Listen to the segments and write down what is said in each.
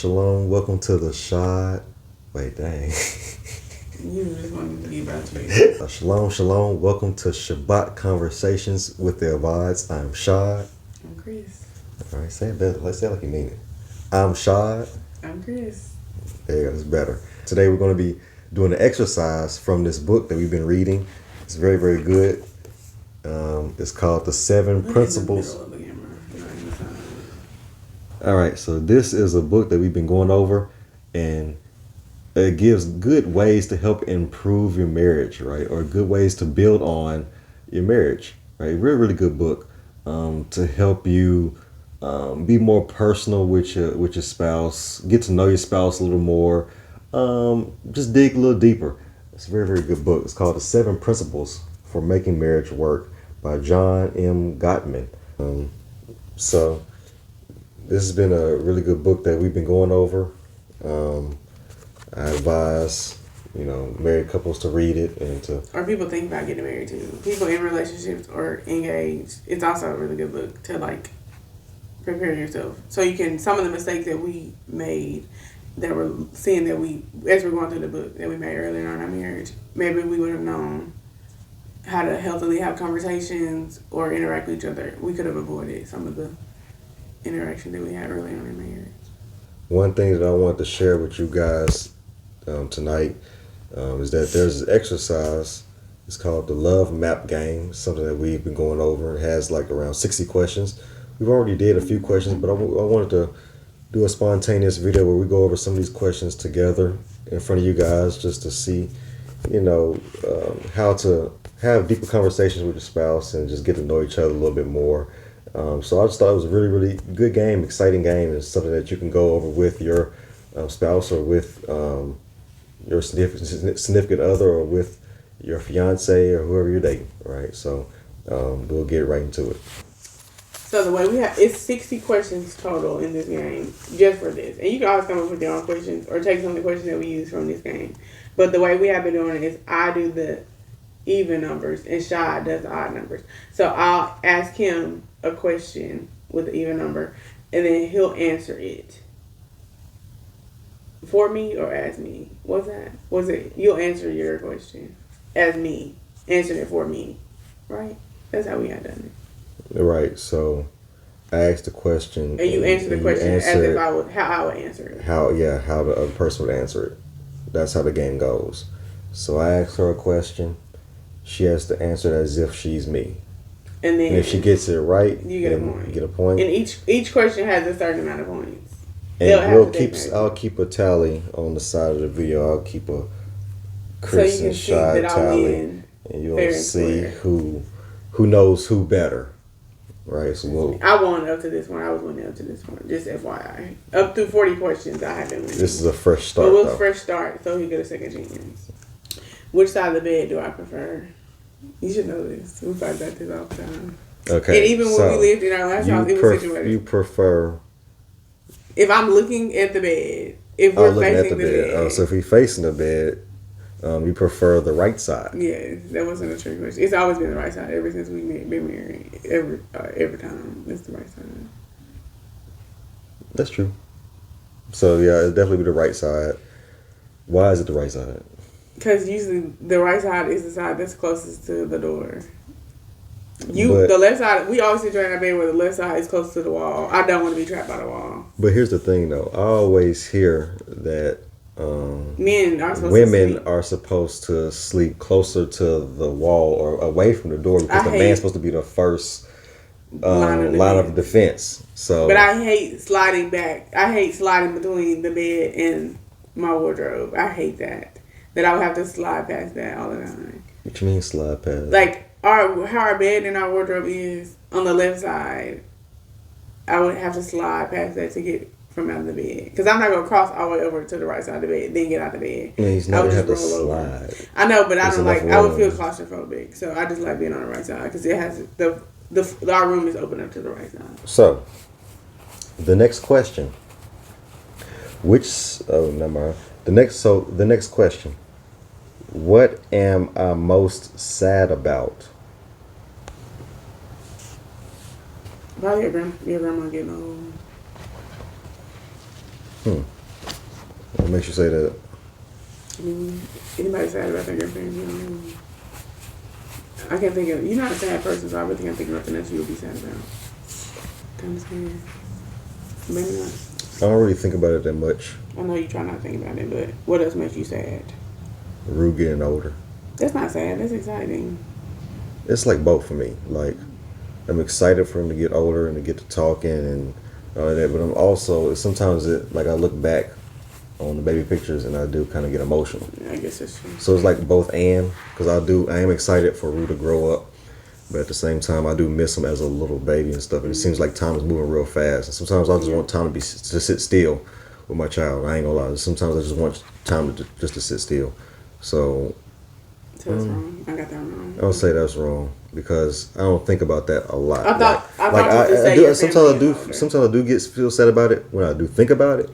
Shalom. Welcome to the Shad. Wait, dang. You just wanted to get about to Shalom. Welcome to Shabbat Conversations with the Avads. I'm Shad. I'm Chris. All right, say it better. Let's say it like you mean it. I'm Shad. I'm Chris. There you go. It's better. Today we're going to be doing an exercise from this book that we've been reading. It's very, very good. It's called The Seven Principles. All right, so this is a book that we've been going over, and it gives good ways to help improve your marriage, right? Or good ways to build on your marriage, right? Really, really good book to help you be more personal with your spouse, get to know your spouse a little more, just dig a little deeper. It's a very, very good book. It's called The Seven Principles for Making Marriage Work by John M. Gottman. So this has been a really good book that we've been going over. I advise, married couples to read it and to... Or people think about getting married too. People in relationships or engaged. It's also a really good book to prepare yourself. So you can, some of the mistakes that we made that we're seeing that we, as we're going through the book that we made earlier in our marriage, maybe we would have known how to healthily have conversations or interact with each other. We could have avoided some of the interaction that we had early on in marriage. One thing that I want to share with you guys tonight is that there's an exercise. It's called the Love Map Game, something that we've been going over. It has around 60 questions. We've already did a few questions, but I wanted to do a spontaneous video where we go over some of these questions together in front of you guys just to see, how to have deeper conversations with your spouse and just get to know each other a little bit more. So I just thought it was a really, really good game, exciting game, and something that you can go over with your spouse or with your significant other or with your fiance or whoever you're dating, right? So we'll get right into it. So the way we have, it's 60 questions total in this game, just for this. And you can always come up with your own questions or take some of the questions that we use from this game. But the way we have been doing it is I do the even numbers and Shad does the odd numbers. So I'll ask him a question with the even number and then he'll answer it for me or as me. What's that? Was it you'll answer your question as me, answer it for me, right? That's how we had done it. Right. So I asked the question, and you answer the question as if how I would answer it. How the other person would answer it. That's how the game goes. So I asked her a question. She has to answer it as if she's me. And if she gets it right, you get a point. You get a point. And each question has a certain amount of points. And I'll keep a tally on the side of the video. I'll keep a Chris and Shad tally, and you'll see who knows who better. Right. So I won up to this one. I was winning up to this one. Just FYI, up through 40 questions, I have been winning. This is a fresh start. It was a fresh start, so he get a second chance. Which side of the bed do I prefer? You should know this. We fight about this all the time. Okay. And even when we lived in our last house, it was situated. You prefer... If I'm looking at the bed, if we're facing the bed. So if we're facing the bed, you prefer the right side. Yeah, that wasn't a trick question. It's always been the right side ever since we've been married. Every time, it's the right side. That's true. So yeah, it'd definitely be the right side. Why is it the right side? Because usually the right side is the side that's closest to the door. The left side, we always sit in our bed where the left side is close to the wall. I don't want to be trapped by the wall. But here's the thing, though. I always hear that women are supposed to sleep closer to the wall or away from the door because the man's supposed to be the first line of defense. So, but I hate sliding back. I hate sliding between the bed and my wardrobe. I hate that. That I would have to slide past that all the time. What you mean slide past? How our bed and our wardrobe is on the left side, I would have to slide past that to get from out of the bed. Because I'm not going to cross all the way over to the right side of the bed, then get out of the bed. Yeah, he's not going to have to slide. Over. I know, but I would feel claustrophobic. So I just like being on the right side because it has our room is open up to the right side. So, the next question. The next question. What am I most sad about? Probably your grandma getting old. What makes you say that? I mean, anybody sad about their girlfriend, you know, I can't think of, you're not a sad person, so I really can't think of nothing else you would be sad about. Kind of sad. Maybe not. I don't really think about it that much. I know you try not to think about it, but what else makes you sad? Rue getting older. That's not sad. That's exciting. It's like both for me. Like, I'm excited for him to get older and to get to talking and all that, but I'm also, sometimes like I look back on the baby pictures and I do kind of get emotional. Yeah, I guess that's true. So it's like both and, because I am excited for Rue to grow up, but at the same time I do miss him as a little baby and stuff, and it seems like time is moving real fast, and sometimes I just want time to sit still with my child. I ain't gonna lie, sometimes I just want time just to sit still. So that's wrong. I got that wrong. I don't say that's wrong because I don't think about that a lot. I thought you I do, sometimes I do feel sad about it when I do think about it,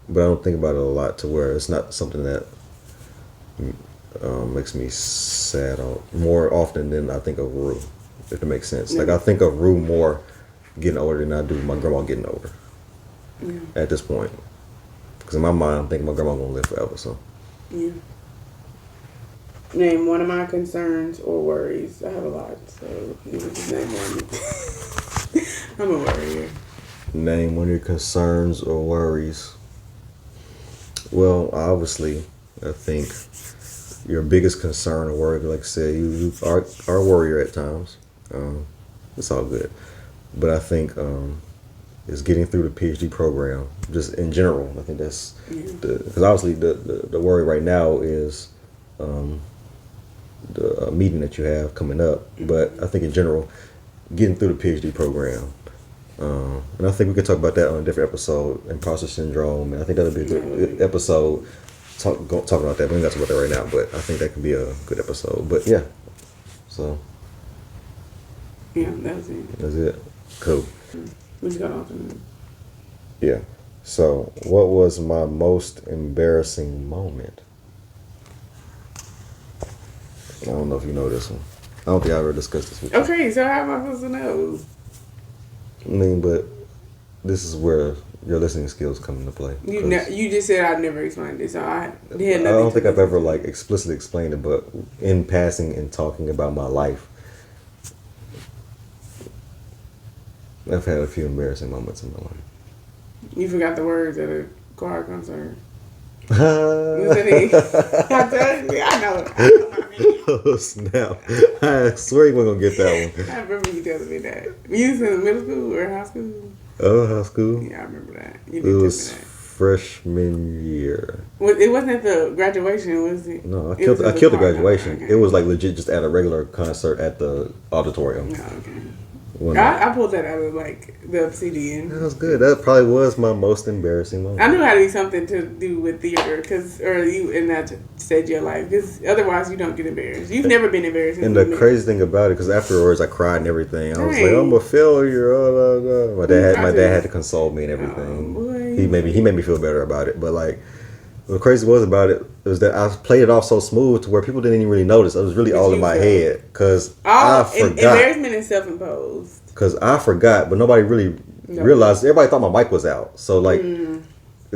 but I don't think about it a lot to where it's not something that makes me sad more often than I think of Rue, if it makes sense. Like I think of Rue more getting older than I do my grandma getting older at this point, because in my mind I'm thinking my grandma gonna live forever. So yeah. Name one of my concerns or worries. I have a lot, so you can just name one. I'm a worrier. Name one of your concerns or worries. Well, obviously, I think your biggest concern or worry, like I said, you are a worrier at times. It's all good. But I think is getting through the PhD program, just in general. I think that's, because obviously the worry right now is the meeting that you have coming up. But I think in general, getting through the PhD program. And I think we could talk about that on a different episode, imposter syndrome, and I think that'll be a good episode talking about that. We ain't got to talk about that right now, but I think that could be a good episode. But yeah, so yeah, that was it. That's it. Cool. We just got off the Yeah. So, what was my most embarrassing moment? I don't know if you know this one. I don't think I ever discussed this with you. Okay, so how am I supposed to know? I mean, but this is where your listening skills come into play. You just said I'd never explained it, so I had nothing. I don't think I've ever like explicitly explained it, but in passing and talking about my life, I've had a few embarrassing moments in my life. You forgot the words at a choir concert. I know. Oh, snap. I swear you weren't going to get that one. I remember you telling me that. You was in middle school or high school? Oh, high school? Yeah, I remember that. You It did was tell me that. freshman year. It wasn't at the graduation, was it? No, I killed the graduation. Okay. It was like legit just at a regular concert at the auditorium. Oh, okay. I pulled that out of like the obsidian. That was good. That probably was my most embarrassing moment. I knew it had to be something to do with theater, or you in that stage of your life, because otherwise you don't get embarrassed. You've never been embarrassed. And the crazy thing about it, because afterwards I cried and everything. I was like, I'm a failure. Oh, no, no. My dad had to console me and everything. Oh, boy. He made me feel better about it. But like, what crazy was about it was that I played it off so smooth to where people didn't even really notice. It was really all in my head because I forgot. Embarrassment is self-imposed. Because I forgot, but nobody really realized. Everybody thought my mic was out. So like,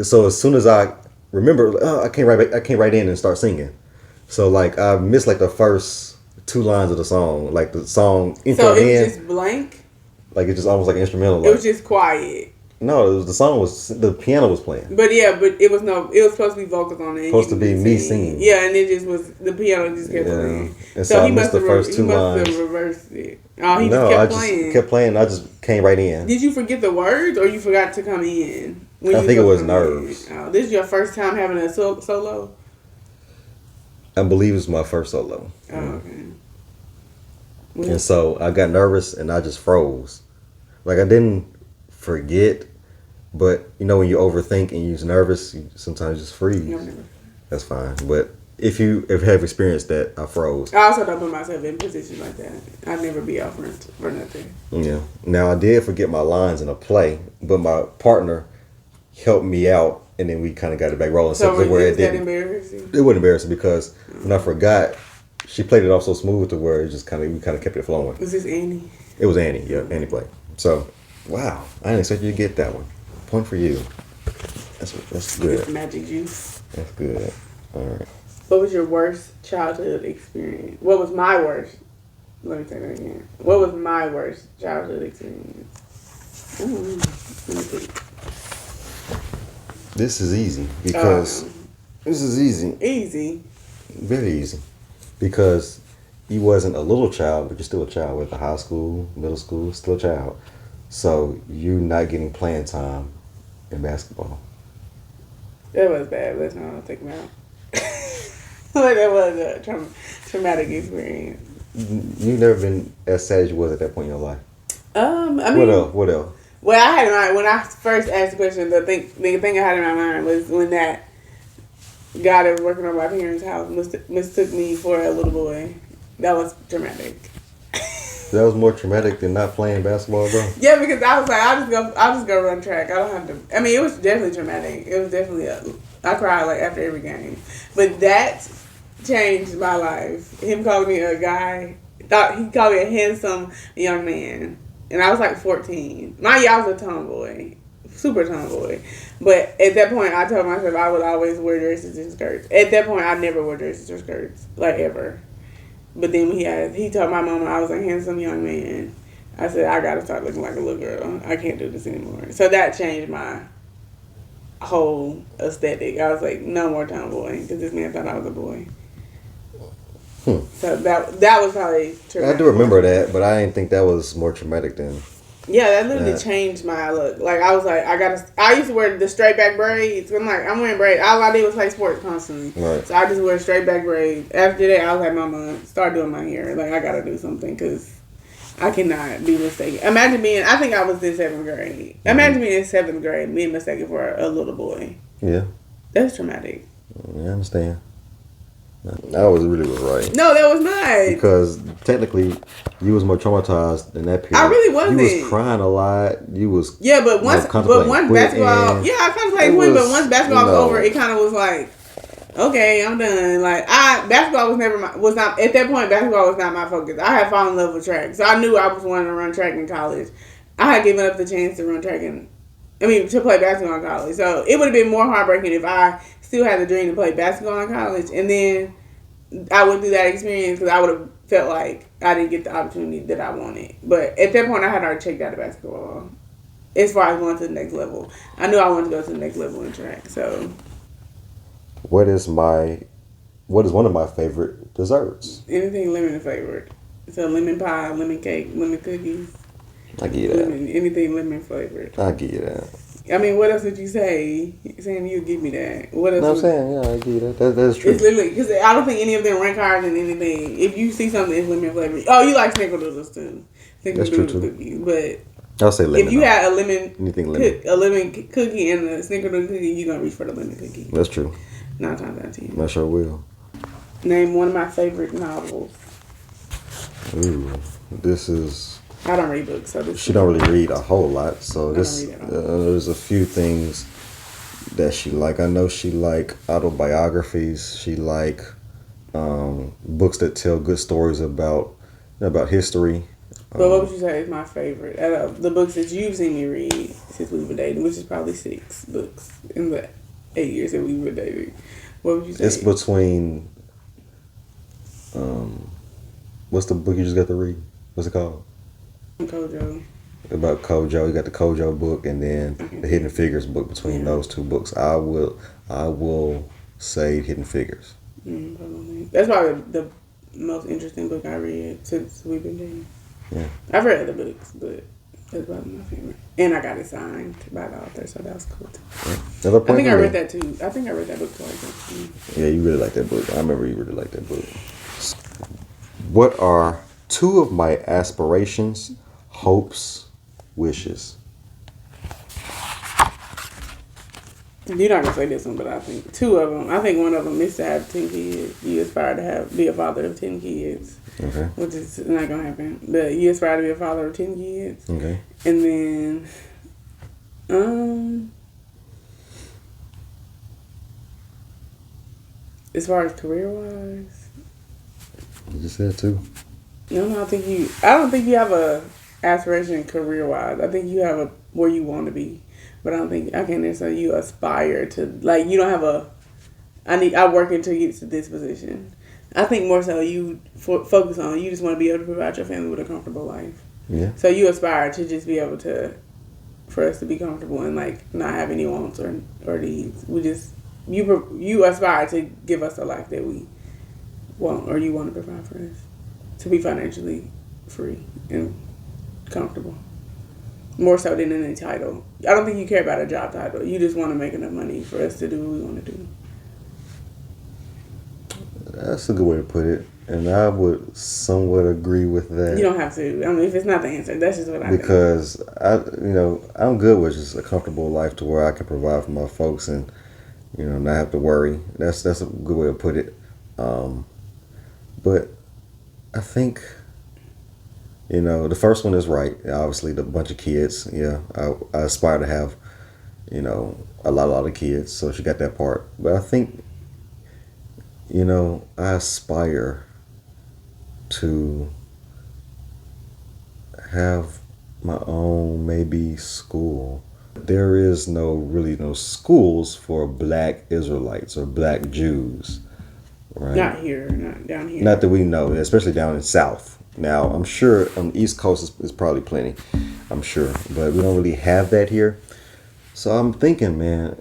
so as soon as I remember, I came right in and start singing. So like, I missed like the first 2 lines of the song, like the song intro. So it was just blank. Like it just almost like an instrumental. It was just quiet. No, the piano was playing. But it was supposed to be vocals on it. Supposed to be me singing. Yeah, and it just was, the piano just kept playing. And so I missed the first 2 lines. He must have reversed it. Oh, he just kept playing. Just kept playing. I just came right in. Did you forget the words, or you forgot to come in? I think it was nerves. Oh, this is your first time having a solo? I believe it's my first solo. Oh, okay. And so I got nervous and I just froze. Like I didn't forget, but you know when you overthink and you're nervous, you sometimes just freeze. No, never. That's fine. But if you have experienced that, I froze. I also don't put myself in positions like that. I'd never be out for nothing. Yeah. Now I did forget my lines in a play, but my partner helped me out, and then we kind of got it back rolling. So was that embarrassing? It wasn't embarrassing because when I forgot, she played it off so smooth to where it just we kept it flowing. Was this Annie? It was Annie. Yeah, Annie played. So, wow, I didn't expect you to get that one. Point for you. That's Get good. some magic juice. That's good. All right. What was your worst childhood experience? What was my worst? Let me say that again. What was my worst childhood experience? Let me think. This is easy because this is easy. Easy. Very easy. Because you wasn't a little child, but you're still a child. With the high school, middle school, still a child. So you're not getting playing time in basketball. That was bad. Let's not take me out. But that was a traumatic experience. You've never been as sad as you was at that point in your life. I mean, What else? Well, I had in mind when I first asked the question. The thing I had in my mind was when that guy that was working on my parents' house mistook me for a little boy. That was traumatic. That was more traumatic than not playing basketball, bro. Yeah, because I was like, I'll just go run track. I don't have to. I mean, it was definitely traumatic. It was definitely I cried like after every game, but that changed my life. Him calling me a guy, he called me a handsome young man, and I was like 14. Mind you, I was a tomboy, super tomboy. But at that point, I told myself I would always wear dresses and skirts. At that point, I never wore dresses or skirts, like ever. But then he told my mama I was a handsome young man. I said, I gotta start looking like a little girl. I can't do this anymore. So that changed my whole aesthetic. I was like, no more tomboy, because this man thought I was a boy. So that was probably traumatic. I do remember that, but I didn't think that was more traumatic than. Yeah, that literally changed my look. Like, I was like, I used to wear the straight back braids. I'm like, I'm wearing braids. All I did was play sports constantly. Right. So I just wear straight back braids. After that, I was like, Mama, start doing my hair. Like, I gotta do something because I cannot be mistaken. I think I was in 7th grade. Mm-hmm. Imagine being in 7th grade, being mistaken for a little boy. Yeah. That's traumatic. Yeah, I understand. I was right. No, that was not. Because technically, you was more traumatized than that period. I really wasn't. You was crying a lot. You was but once basketball, I contemplated quitting. But once basketball was over, it kind of was like, okay, I'm done. Like basketball was not at that point. Basketball was not my focus. I had fallen in love with track, so I knew I was wanting to run track in college. I had given up the chance to run track to play basketball in college. So it would have been more heartbreaking if I still had the dream to play basketball in college, and then I went through that experience because I would have felt like I didn't get the opportunity that I wanted. But at that point, I had already checked out of basketball as far as going to the next level. I knew I wanted to go to the next level in track. So, what is one of my favorite desserts? Anything lemon flavored. So lemon pie, lemon cake, lemon cookies. I give you that. Anything lemon flavored. I give you that. I mean, what else would you say? You're saying you give me that. What else? No, I'm saying, yeah, I give you that. That's true. It's literally, because I don't think any of them rank higher than anything. If you see something that's lemon flavored. Oh, you like snickerdoodles too. That's true too. Cookies. But I'll say lemon. If you had a lemon cookie and a snickerdoodle cookie, you're going to reach for the lemon cookie. That's true. 9 times out of 10. I sure will. Name one of my favorite novels. Ooh, this is... I don't read books, so she don't really read a whole lot. So there's a few things that she like. I know she like autobiographies. She like books that tell good stories about history. But what would you say is my favorite? Out of the books that you've seen me read since we've been dating, which is probably 6 books in the 8 years that we've been dating. What would you say? It's between. What's the book you just got to read? What's it called? Kojo. About Kojo. You got the Kojo book and then the Hidden Figures book. Between those 2 books, I will say Hidden Figures. That's probably the most interesting book I read since we've been dating. Yeah. I've read other books, but that's probably my favorite. And I got it signed by the author, so that was cool too. Yeah. I think I read that too. I think I read that book twice. Yeah, you really like that book. I remember you really liked that book. What are 2 of my aspirations, hopes, wishes? You're not gonna say this one, but I think 2 of them. I think one of them is to have 10 kids. You aspire to be a father of 10 kids. Okay. Which is not gonna happen. But you aspire to be a father of 10 kids. Okay. And then, as far as career wise, you just said 2. No, I don't think you have a aspiration career wise. I think you have where you want to be. but I don't think I can't necessarily you aspire to like you don't have a. I work until you get to this position. I think more so you focus on you just want to be able to provide your family with a comfortable life. Yeah. So you aspire to just be able to, for us to be comfortable and like not have any wants or needs. We just you aspire to give us a life that we want or you want to provide for us, to be financially free and comfortable. More so than any title. I don't think you care about a job title. You just want to make enough money for us to do what we want to do. That's a good way to put it, and I would somewhat agree with that. You don't have to. I mean, if it's not the answer, that's just what I because I'm good with just a comfortable life to where I can provide for my folks and not have to worry. That's a good way to put it. But I think the first one is right. Obviously, the bunch of kids. Yeah, I aspire to have a lot of kids. So she got that part. But I think I aspire to have my own maybe school. There is no schools for Black Israelites or Black Jews, right? Not here, not down here. Not that we know, especially down in South. Now, I'm sure on the East Coast is probably plenty, I'm sure, but we don't really have that here. So I'm thinking, man,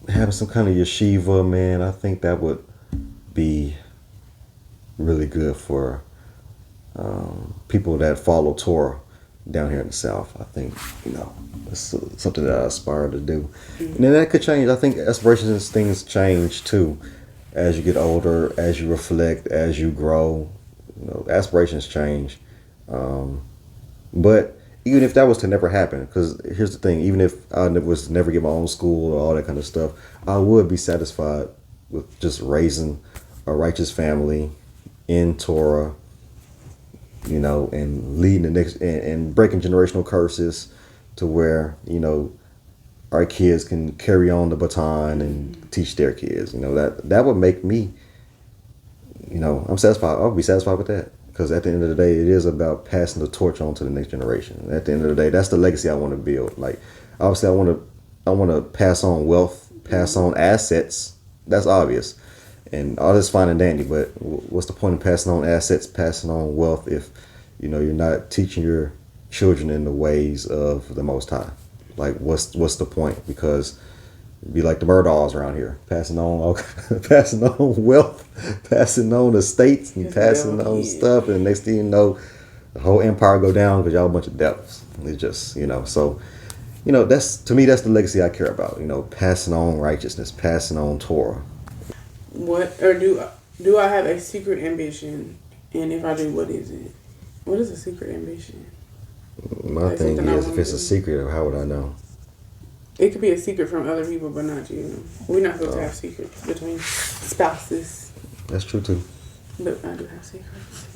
having some kind of yeshiva, man, I think that would be really good for people that follow Torah down here in the South. I think, it's something that I aspire to do. And then that could change. I think aspirations and things change too as you get older, as you reflect, as you grow. Aspirations change. But even if that was to never happen, because here's the thing, even if I was to never get my own school or all that kind of stuff, I would be satisfied with just raising a righteous family in Torah, and leading the next and breaking generational curses to where, our kids can carry on the baton and teach their kids. That would make me, I'm satisfied. I'll be satisfied with that. Because at the end of the day, it is about passing the torch on to the next generation. At the end of the day, that's the legacy I want to build. Like, obviously, I want to pass on wealth, pass on assets. That's obvious, and all this fine and dandy. But what's the point of passing on assets, passing on wealth, if you're not teaching your children in the ways of the Most High? Like, what's the point? Because be like the Murdaughs around here, passing on wealth, passing on estates, and passing on stuff, and next thing you know, the whole empire go down because y'all a bunch of devils. It's just so that's, to me, that's the legacy I care about. Passing on righteousness, passing on Torah. What or do I have a secret ambition? And if I do, what is it? What is a secret ambition? My thing is, if it's a secret, how would I know? It could be a secret from other people, but not you. We're not supposed to have secrets between spouses. That's true too. But I do have secrets.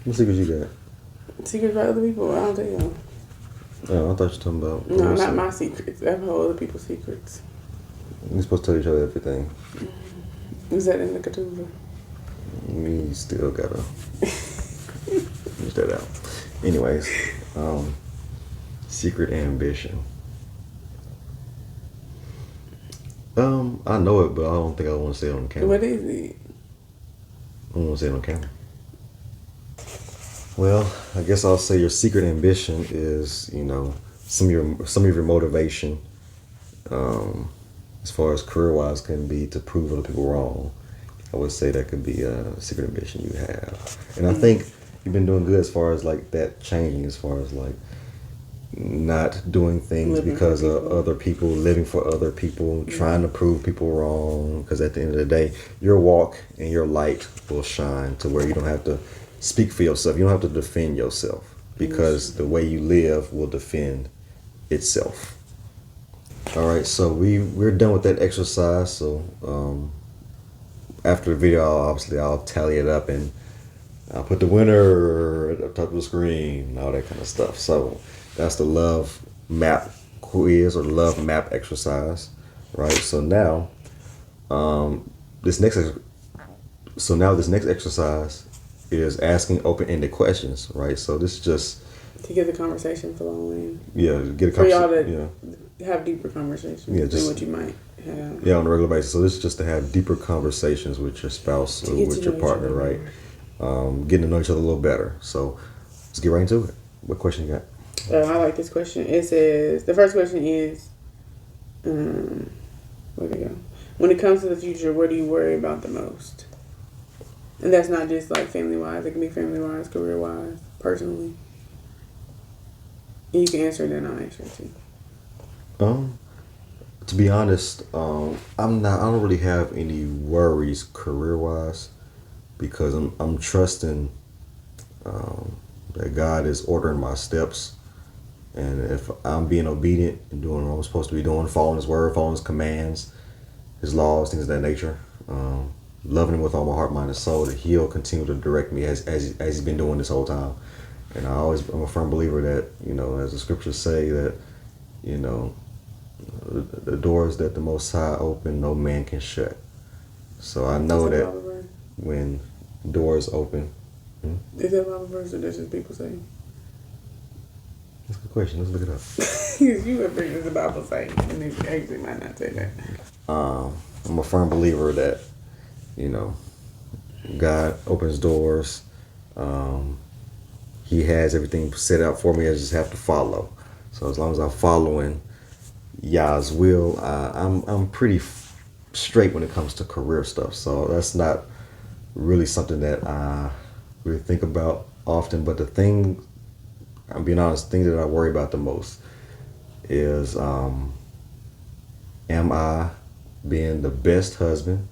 What secrets you got? Secrets about other people? I don't tell you. Oh, I thought you were talking about... No, not my secrets. I have other people's secrets. You're supposed to tell each other everything. Is that in the ketubah? You still gotta... use that out. Anyways, secret ambition. I know it, but I don't think I want to say it on camera. What is it? I don't want to say it on camera. Well, I guess I'll say your secret ambition is, some of your motivation, as far as career-wise, can be to prove other people wrong. I would say that could be a secret ambition you have, and I think you've been doing good as far as like that changing, as far as like not doing things living because of other people, living for other people, trying to prove people wrong. Because at the end of the day, your walk and your light will shine to where you don't have to speak for yourself. You don't have to defend yourself, because the way you live will defend itself. All right, so we're done with that exercise. So after the video, I'll tally it up and I'll put the winner at the top of the screen and all that kind of stuff. So that's the love map quiz or the love map exercise, right? So now, this next exercise is asking open-ended questions, right? So this is just To get the conversation flowing. Yeah, get a For y'all conversation. to have deeper conversations than what you might have. Yeah, on a regular basis. So this is just to have deeper conversations with your spouse or with your partner, right? Getting to know each other a little better. So let's get right into it. What question you got? I like this question. It says, the first question is, where'd it go? When it comes to the future, what do you worry about the most? And that's not just like family-wise. It can be family-wise, career-wise, personally. And you can answer it, then I'll answer it too. To be honest, I don't really have any worries career-wise because I'm trusting that God is ordering my steps. And if I'm being obedient and doing what I'm supposed to be doing, following His word, following His commands, His laws, things of that nature, loving Him with all my heart, mind, and soul, that He'll continue to direct me as He's been doing this whole time. And I'm a firm believer that, as the scriptures say, that, the doors that the Most High open, no man can shut. So I know that when doors open. Is that a Bible verse or that's just people saying? That's a good question. Let's look it up. You would bring this the Bible saying, and it actually might not say that. I'm a firm believer that, God opens doors. He has everything set out for me. I just have to follow. So as long as I'm following Yah's will, I'm pretty straight when it comes to career stuff. So that's not really something that I really think about often. But the thing, I'm being honest, the thing that I worry about the most is, am I being the best husband?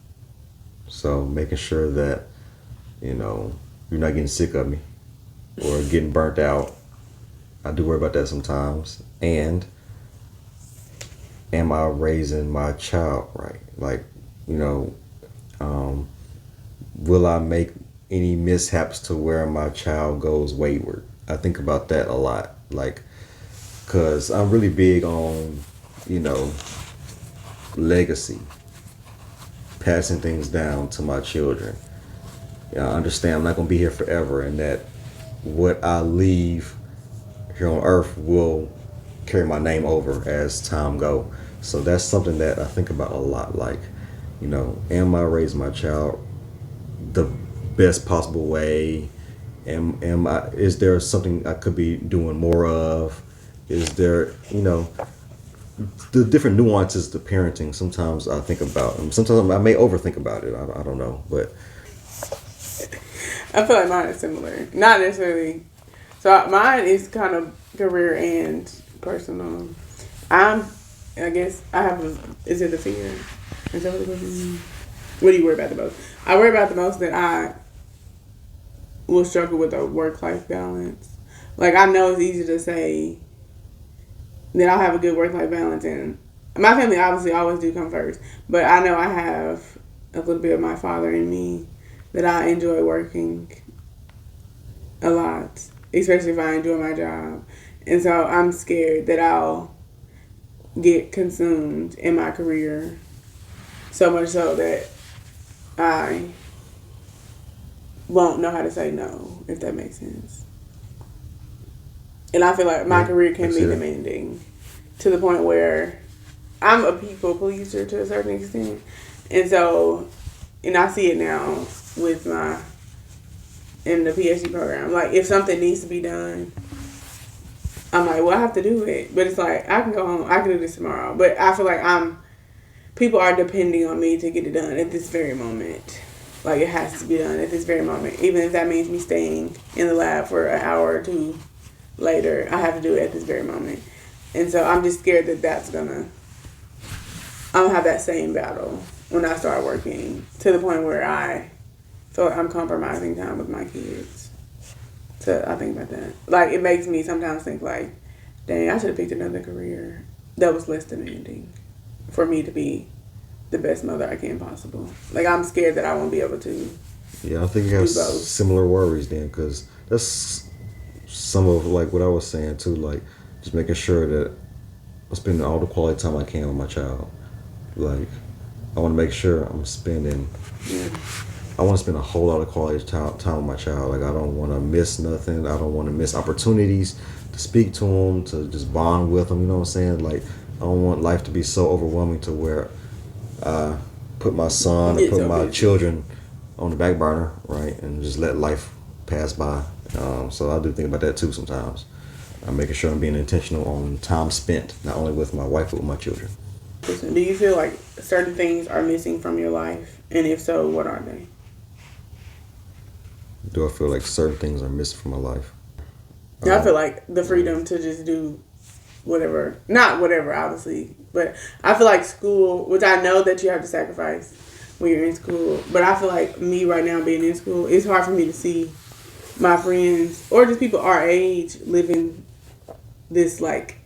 So making sure that, you're not getting sick of me or getting burnt out. I do worry about that sometimes. And am I raising my child right? Like, will I make any mishaps to where my child goes wayward? I think about that a lot. Like, because I'm really big on, legacy, passing things down to my children. I understand I'm not going to be here forever, and that what I leave here on earth will carry my name over as time go. So that's something that I think about a lot. Like, am I raising my child the best possible way? Is there something I could be doing more of? Is there, the different nuances to parenting sometimes I think about. And sometimes I may overthink about it. I don't know. But I feel like mine is similar. Not necessarily. So mine is kind of career and personal. I guess I have is it the fear? Is that what the question is? What do you worry about the most? I worry about the most that I will struggle with a work-life balance. Like, I know it's easy to say that I'll have a good work-life balance, and my family obviously always do come first, but I know I have a little bit of my father in me, that I enjoy working a lot, especially if I enjoy my job. And so I'm scared that I'll get consumed in my career, so much so that I won't know how to say no, if that makes sense. And I feel like my career can be demanding to the point where I'm a people pleaser to a certain extent. And so, and I see it now with in the PhD program. Like, if something needs to be done, I'm like, well, I have to do it. But it's like, I can go home, I can do this tomorrow. But I feel like people are depending on me to get it done at this very moment. Like, it has to be done at this very moment. Even if that means me staying in the lab for an hour or two later, I have to do it at this very moment. And so I'm just scared that I'm going to have that same battle when I start working, to the point where I feel like I'm compromising time with my kids. So I think about that. Like, it makes me sometimes think like, dang, I should have picked another career that was less demanding for me to be the best mother I can possible. Like, I'm scared that I won't be able to. Yeah, I think you have similar worries then, because that's some of like what I was saying too. Like, just making sure that I'm spending all the quality time I can with my child. Like, I want to make sure I'm spending. Yeah. I want to spend a whole lot of quality time with my child. Like, I don't want to miss nothing. I don't want to miss opportunities speak to them, to just bond with them. You know what I'm saying? Like, I don't want life to be so overwhelming to where I put my son or Get put so my busy. children on the back burner, right, and just let life pass by. So I do think about that too sometimes. I'm making sure I'm being intentional on time spent, not only with my wife but with my children. Listen, do you feel like certain things are missing from your life? And if so, what are they? Do I feel like certain things are missing from my life? I feel like the freedom to just do whatever, not whatever, obviously, but I feel like school, which I know that you have to sacrifice when you're in school, but I feel like me right now being in school, it's hard for me to see my friends or just people our age living this like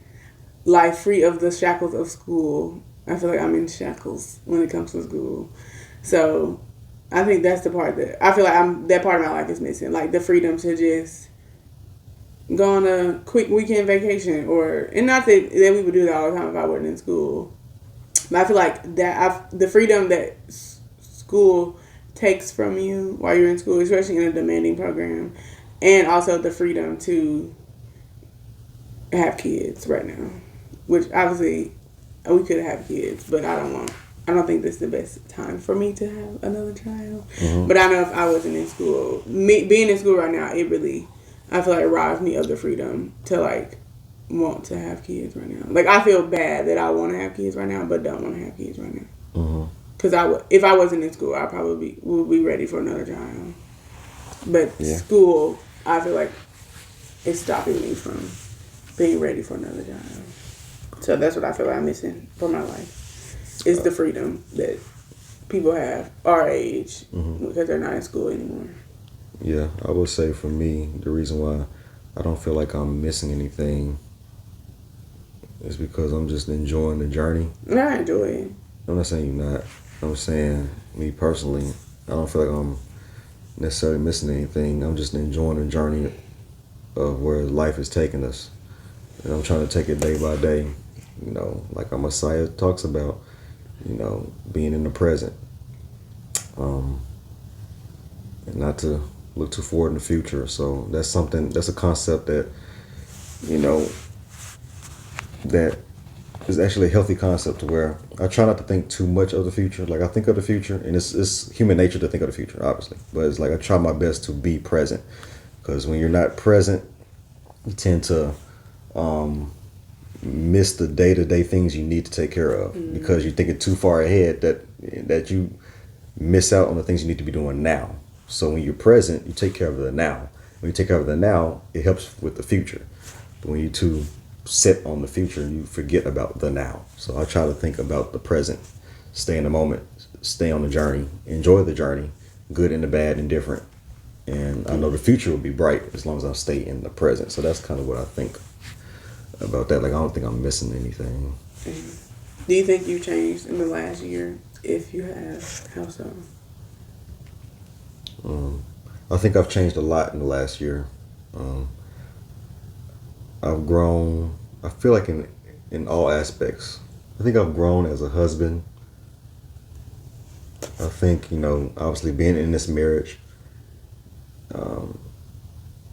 life free of the shackles of school. I feel like I'm in shackles when it comes to school. So I think that's the part that I feel like that part of my life is missing. Like the freedom to just go on a quick weekend vacation and not that we would do that all the time if I wasn't in school. But I feel like the freedom that school takes from you while you're in school, especially in a demanding program, and also the freedom to have kids right now, which obviously we could have kids, but I don't think this is the best time for me to have another child. Mm-hmm. But I know if I wasn't in school, being in school right now, I feel like it robs me of the freedom to like want to have kids right now. Like I feel bad that I want to have kids right now, but don't want to have kids right now. Mm-hmm. Because if I wasn't in school, I probably would be ready for another child. But Yeah. school, I feel like it's stopping me from being ready for another child. So that's what I feel like I'm missing from my life. Is the freedom that people have our age because they're not in school anymore. Yeah, I would say for me, the reason why I don't feel like I'm missing anything is because I'm just enjoying the journey. And I enjoy it. I'm not saying you're not. I'm saying, me personally, I don't feel like I'm necessarily missing anything. I'm just enjoying the journey of where life is taking us. And I'm trying to take it day by day, like our Messiah talks about, being in the present. And not to look too forward in the future. So that's a concept that, that is actually a healthy concept to where I try not to think too much of the future. Like I think of the future, and it's human nature to think of the future, obviously. But it's like I try my best to be present. Because when you're not present, you tend to miss the day-to-day things you need to take care of because you're thinking too far ahead that you miss out on the things you need to be doing now. So when you're present, you take care of the now. When you take care of the now, it helps with the future. But when you too set on the future, you forget about the now. So I try to think about the present, stay in the moment, stay on the journey, enjoy the journey, good and the bad and different. And I know the future will be bright as long as I stay in the present. So that's kind of what I think about that. Like I don't think I'm missing anything. Do you think you've changed in the last year? If you have, how so? I think I've changed a lot in the last year. I've grown. I feel like in all aspects. I think I've grown as a husband. I think obviously being in this marriage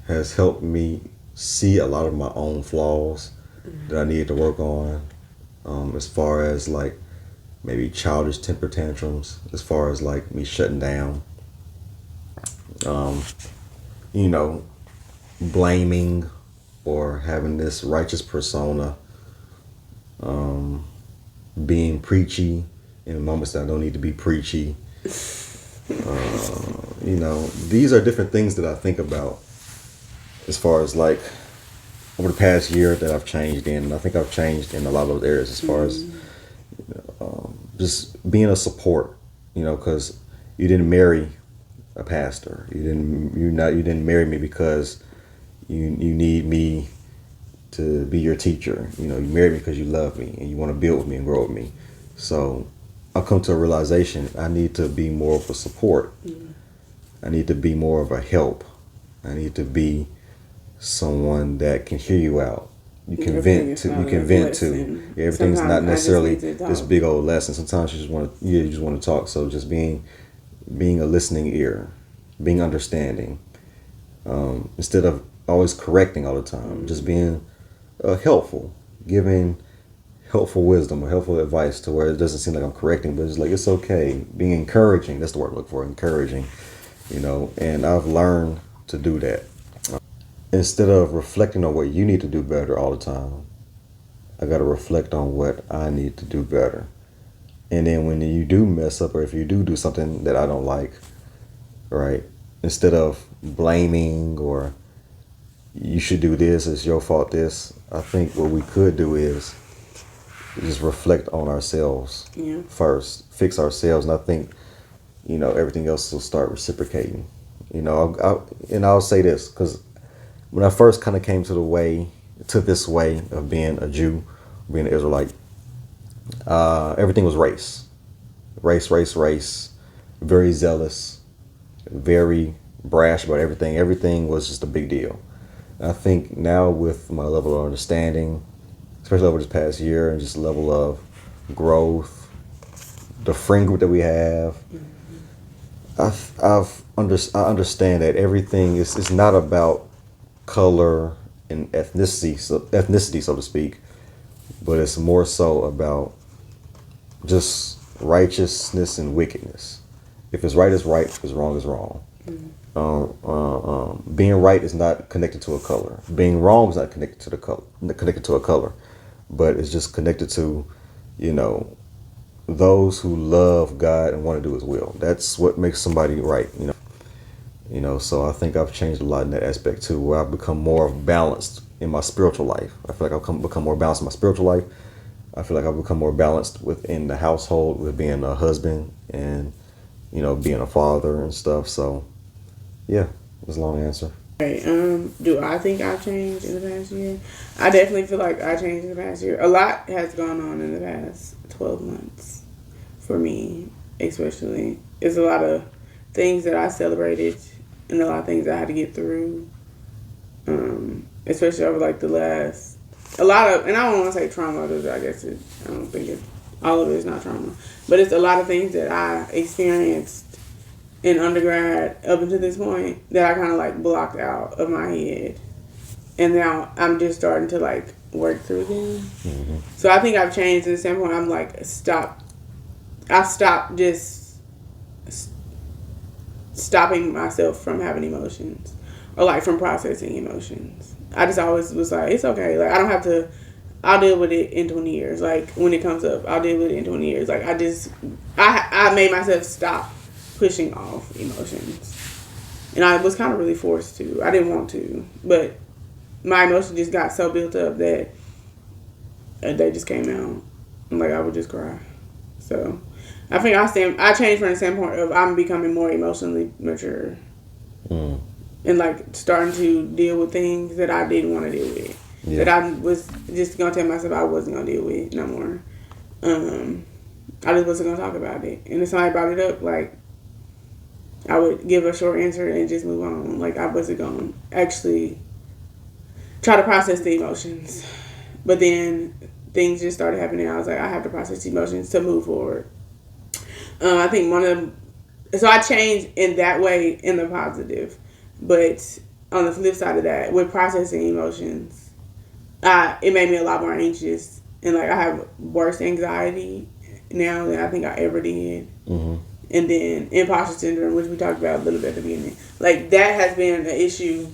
has helped me see a lot of my own flaws that I needed to work on. As far as like maybe childish temper tantrums, as far as like me shutting down, blaming or having this righteous persona, being preachy in moments that I don't need to be preachy. These are different things that I think about as far as like over the past year that I've changed in. And I think I've changed in a lot of those areas as far as just being a support, because you didn't marry a pastor. You didn't marry me because you need me to be your teacher. You married me because you love me and you want to build with me and grow with me. So I've come to a realization I need to be more of a support. I need to be more of a help. I need to be someone that can hear you out. You can vent to. Everything's not necessarily this big old lesson. Sometimes you just want to talk. So just being a listening ear, being understanding, instead of always correcting all the time. Just being helpful, giving helpful wisdom or helpful advice to where it doesn't seem like I'm correcting, but it's like it's okay. Being encouraging, that's the word I look for, encouraging, and I've learned to do that. Instead of reflecting on what you need to do better all the time, I got to reflect on what I need to do better. And then when you do mess up or if you do something that I don't like, right, instead of blaming or you should do this, it's your fault this, I think what we could do is just reflect on ourselves first, fix ourselves, and I think, everything else will start reciprocating. I'll say this, because when I first kind of came to this way of being a Jew, being an Israelite, everything was race. Race. Very zealous, very brash about everything. Everything was just a big deal. And I think now with my level of understanding, especially over this past year, and just level of growth, the friend group that we have, I understand that everything is not about color and ethnicity, so to speak, but it's more so about just righteousness and wickedness. If it's right, it's right. If it's wrong, it's wrong. Being right is not connected to a color. Being wrong is not connected to a color, but it's just connected to, those who love God and want to do His will. That's what makes somebody right. So I think I've changed a lot in that aspect too, where I've become more balanced in my spiritual life. I feel like I've become more balanced in my spiritual life. I feel like I've become more balanced within the household with being a husband and, being a father and stuff. So, yeah, that's a long answer. Okay, do I think I've changed in the past year? I definitely feel like I changed in the past year. A lot has gone on in the past 12 months for me, especially. It's a lot of things that I celebrated and a lot of things I had to get through, especially over like the last, a lot of, and I don't want to say trauma, because I guess I don't think all of it is not trauma, but it's a lot of things that I experienced in undergrad up until this point that I kind of like blocked out of my head, and now I'm just starting to like work through them. Mm-hmm. So I think I've changed to the same point. I'm like, I stopped just stopping myself from having emotions or like from processing emotions. I just always was like, it's okay. Like, I don't have to, I'll deal with it in 20 years. Like, when it comes up, I'll deal with it in 20 years. Like, I made myself stop pushing off emotions. And I was kind of really forced to. I didn't want to. But my emotions just got so built up that they just came out. And, like, I would just cry. So, I think I changed from the standpoint of I'm becoming more emotionally mature. Mm. And, like, starting to deal with things that I didn't want to deal with. Yeah. That I was just going to tell myself I wasn't going to deal with no more. I just wasn't going to talk about it. And if somebody brought it up, like, I would give a short answer and just move on. Like, I wasn't going to actually try to process the emotions. But then things just started happening. I was like, I have to process the emotions to move forward. I think so I changed in that way in the positive. But on the flip side of that, with processing emotions, it made me a lot more anxious. And, like, I have worse anxiety now than I think I ever did. Mm-hmm. And then imposter syndrome, which we talked about a little bit at the beginning. Like, that has been an issue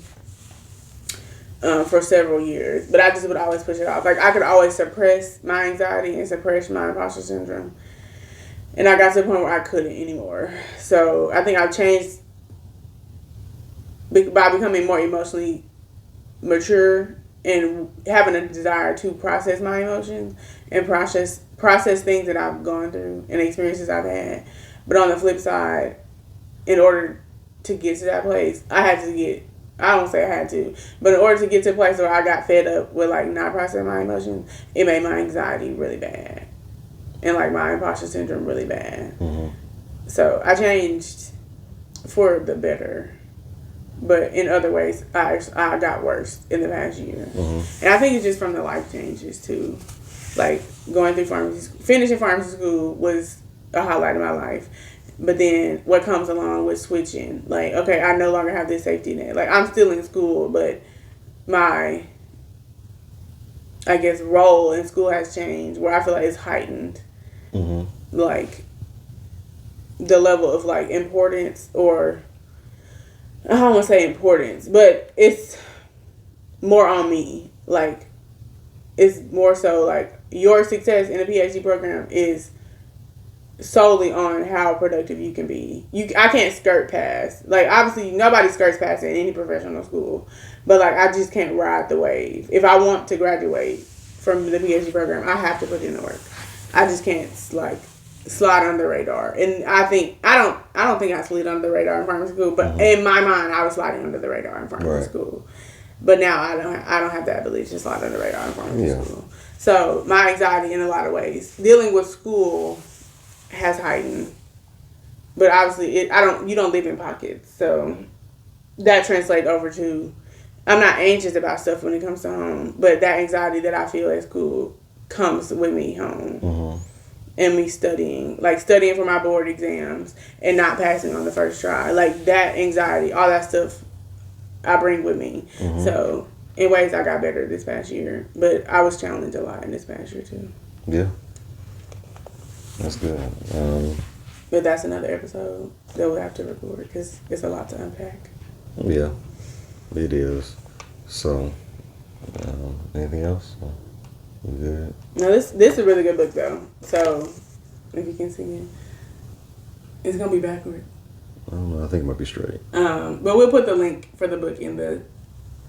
for several years. But I just would always push it off. Like, I could always suppress my anxiety and suppress my imposter syndrome. And I got to the point where I couldn't anymore. So I think I've changed by becoming more emotionally mature and having a desire to process my emotions and process things that I've gone through and experiences I've had. But on the flip side, in order to get to that place, I don't say I had to, but in order to get to a place where I got fed up with, like, not processing my emotions, it made my anxiety really bad. And, like, my imposter syndrome really bad. Mm-hmm. So I changed for the better. But in other ways, I got worse in the past year. Mm-hmm. And I think it's just from the life changes, too. Like, going through finishing pharmacy school was a highlight of my life. But then what comes along with switching, like, okay, I no longer have this safety net. Like, I'm still in school, but my I guess, role in school has changed, where I feel like it's heightened. Mm-hmm. Like, the level of, like, importance, or, I don't want to say importance, but it's more on me. Like, it's more so, like, your success in a PhD program is solely on how productive you can be. I can't skirt past. Like, obviously, nobody skirts past in any professional school. But, like, I just can't ride the wave. If I want to graduate from the PhD program, I have to put in the work. I just can't, like, slide under the radar. And I don't think I slid under the radar in primary school, but in my mind, I was sliding under the radar in primary school. But now I don't have that ability to slide under the radar in primary school. So my anxiety, in a lot of ways, dealing with school has heightened. But obviously, you don't live in pockets, so that translates over to, I'm not anxious about stuff when it comes to home, but that anxiety that I feel at school comes with me home. Mm-hmm. And me studying for my board exams and not passing on the first try. Like, that anxiety, all that stuff I bring with me. Mm-hmm. So, in ways, I got better this past year. But I was challenged a lot in this past year, too. Yeah. That's good. But that's another episode that we'll have to record, because it's a lot to unpack. Yeah, it is. So, anything else? You good? No, this is a really good book, though. So, if you can see it, it's gonna be backward. I don't know. I think it might be straight. But we'll put the link for the book in the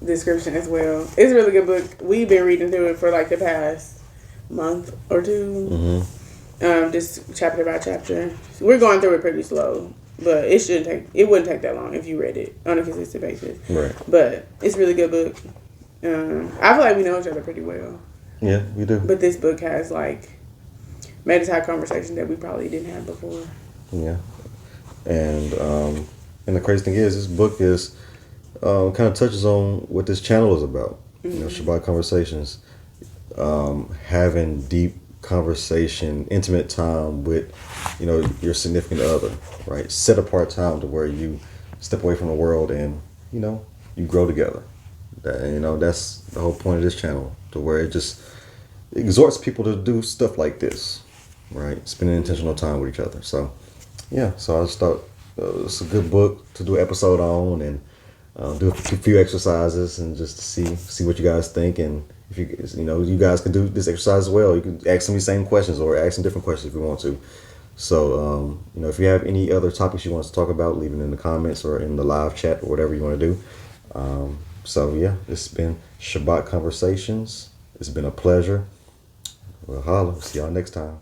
description as well. It's a really good book. We've been reading through it for like the past month or two. Mm-hmm. Just chapter by chapter. We're going through it pretty slow, but it wouldn't take that long if you read it on a consistent basis. Right. But it's a really good book. I feel like we know each other pretty well. Yeah, we do. But this book has, like, made us have conversations that we probably didn't have before. Yeah. And the crazy thing is, this book is kind of touches on what this channel is about. Mm-hmm. You know, Shabbat conversations, having deep conversation, intimate time with, you know, your significant other, right? Set apart time to where you step away from the world and, you know, you grow together. You know, that's the whole point of this channel, to where it just exhorts people to do stuff like this, right? Spending intentional time with each other. So, yeah. So I just thought it's a good book to do an episode on, and do a few exercises, and just to see what you guys think. And if you guys can do this exercise as well. You can ask some of these same questions, or ask some different questions if you want to. So, if you have any other topics you want us to talk about, leave it in the comments or in the live chat or whatever you want to do. So yeah, it's been Shabbat Conversations. It's been a pleasure. Well, holla. See y'all next time.